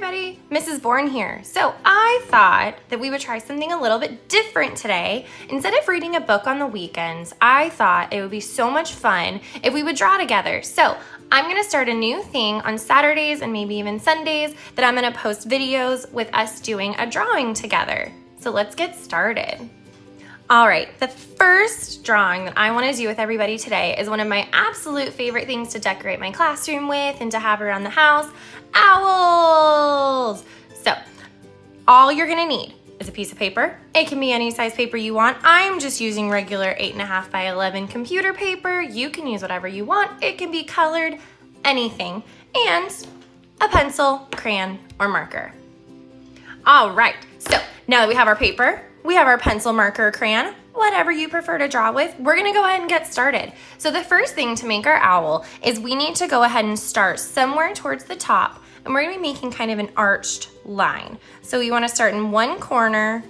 everybody, Mrs. Bourne here. So I thought that we would try something a little bit different today. Instead of reading a book on the weekends, I thought it would be so much fun if we would draw together. So I'm gonna start a new thing on Saturdays and maybe even Sundays that I'm gonna post videos with us doing a drawing together. So let's get started. All right, the first drawing that I want to do with everybody today is one of my absolute favorite things to decorate my classroom with and to have around the house, owls. So all you're gonna need is a piece of paper. It can be any size paper you want. I'm just using regular 8.5 by 11 computer paper. You can use whatever you want. It can be colored, anything, and a pencil, crayon, or marker. All right, so now that we have our paper, we have our pencil, marker, crayon, whatever you prefer to draw with, we're gonna go ahead and get started. So the first thing to make our owl is we need to go ahead and start somewhere towards the top, and we're gonna be making kind of an arched line. So we wanna start in one corner,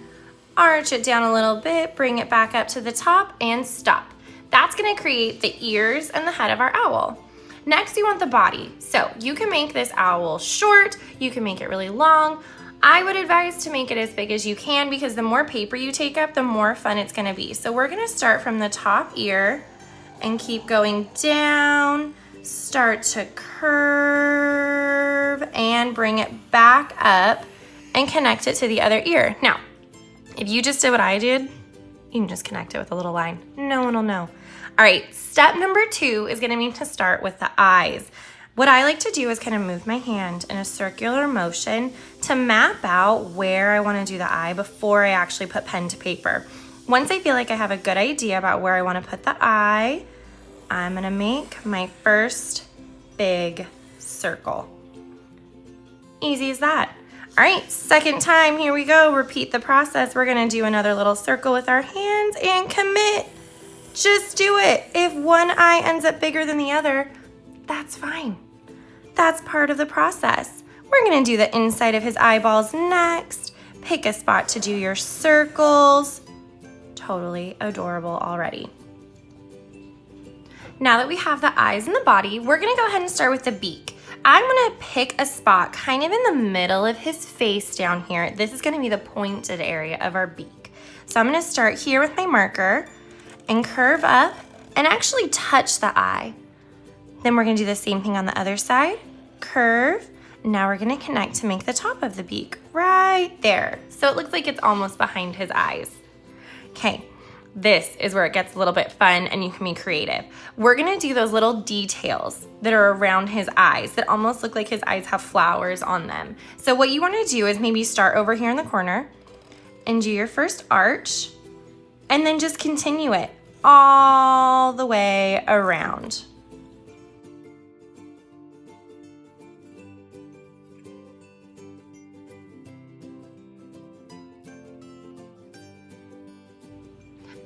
arch it down a little bit, bring it back up to the top, and stop. That's gonna create the ears and the head of our owl. Next, you want the body. So you can make this owl short, you can make it really long. I would advise to make it as big as you can because the more paper you take up, the more fun it's gonna be. So we're gonna start from the top ear and keep going down, start to curve and bring it back up and connect it to the other ear. Now, if you just did what I did, you can just connect it with a little line. No one will know. All right, step number 2 is gonna be to start with the eyes. What I like to do is kind of move my hand in a circular motion to map out where I want to do the eye before I actually put pen to paper. Once I feel like I have a good idea about where I want to put the eye, I'm going to make my first big circle. Easy as that. All right, second time, here we go. Repeat the process. We're going to do another little circle with our hands and commit. Just do it. If one eye ends up bigger than the other, that's fine. That's part of the process. We're gonna do the inside of his eyeballs next. Pick a spot to do your circles. Totally adorable already. Now that we have the eyes and the body, we're gonna go ahead and start with the beak. I'm gonna pick a spot kind of in the middle of his face down here. This is gonna be the pointed area of our beak. So I'm gonna start here with my marker and curve up and actually touch the eye. Then we're gonna do the same thing on the other side, curve. Now we're gonna connect to make the top of the beak right there. So it looks like it's almost behind his eyes. Okay, this is where it gets a little bit fun and you can be creative. We're gonna do those little details that are around his eyes that almost look like his eyes have flowers on them. So what you wanna do is maybe start over here in the corner and do your first arch and then just continue it all the way around.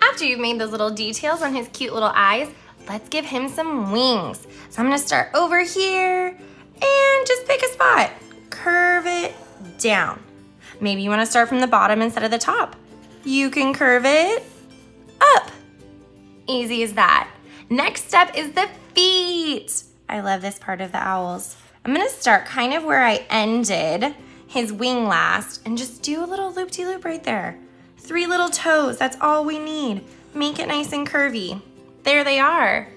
After you've made those little details on his cute little eyes, let's give him some wings. So I'm gonna start over here and just pick a spot. Curve it down. Maybe you wanna start from the bottom instead of the top. You can curve it up. Easy as that. Next step is the feet. I love this part of the owls. I'm gonna start kind of where I ended his wing last and just do a little loop-de-loop right there. 3 little toes, that's all we need. Make it nice and curvy. There they are.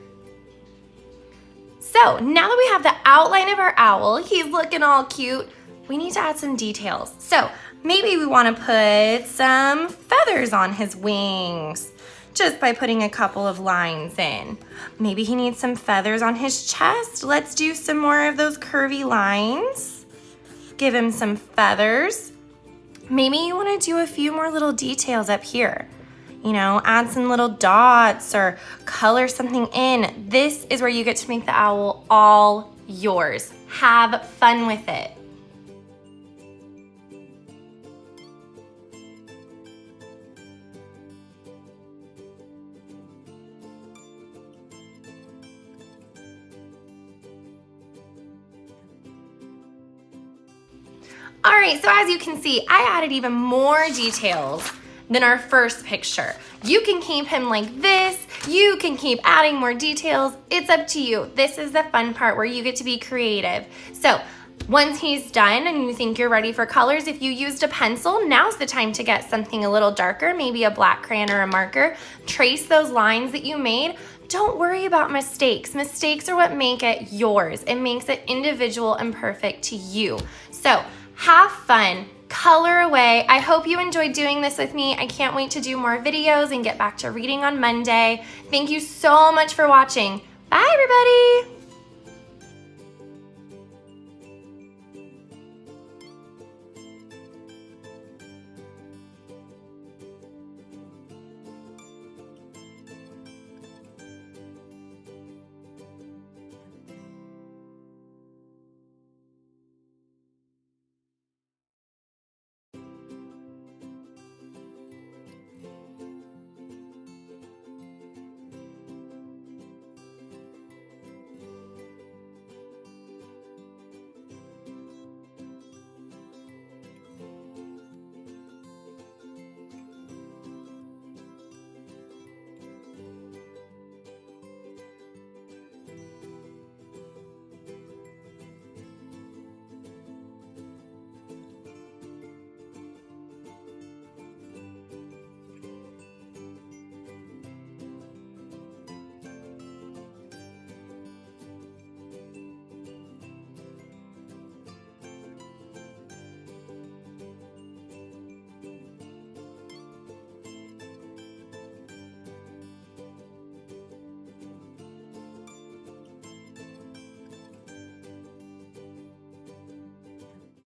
So now that we have the outline of our owl, he's looking all cute, we need to add some details. So maybe we wanna put some feathers on his wings just by putting a couple of lines in. Maybe he needs some feathers on his chest. Let's do some more of those curvy lines. Give him some feathers. Maybe you want to do a few more little details up here. You know, add some little dots or color something in. This is where you get to make the owl all yours. Have fun with it. All right, so as you can see, I added even more details than our first picture. You can keep him like this. You can keep adding more details. It's up to you. This is the fun part where you get to be creative. So Once he's done and you think you're ready for colors, if you used a pencil, now's the time to get something a little darker, maybe a black crayon or a marker. Trace those lines that you made. Don't worry about mistakes. Mistakes are what make it yours. It makes it individual and perfect to you. So have fun, color away. I hope you enjoyed doing this with me. I can't wait to do more videos and get back to reading on Monday. Thank you so much for watching. Bye, everybody.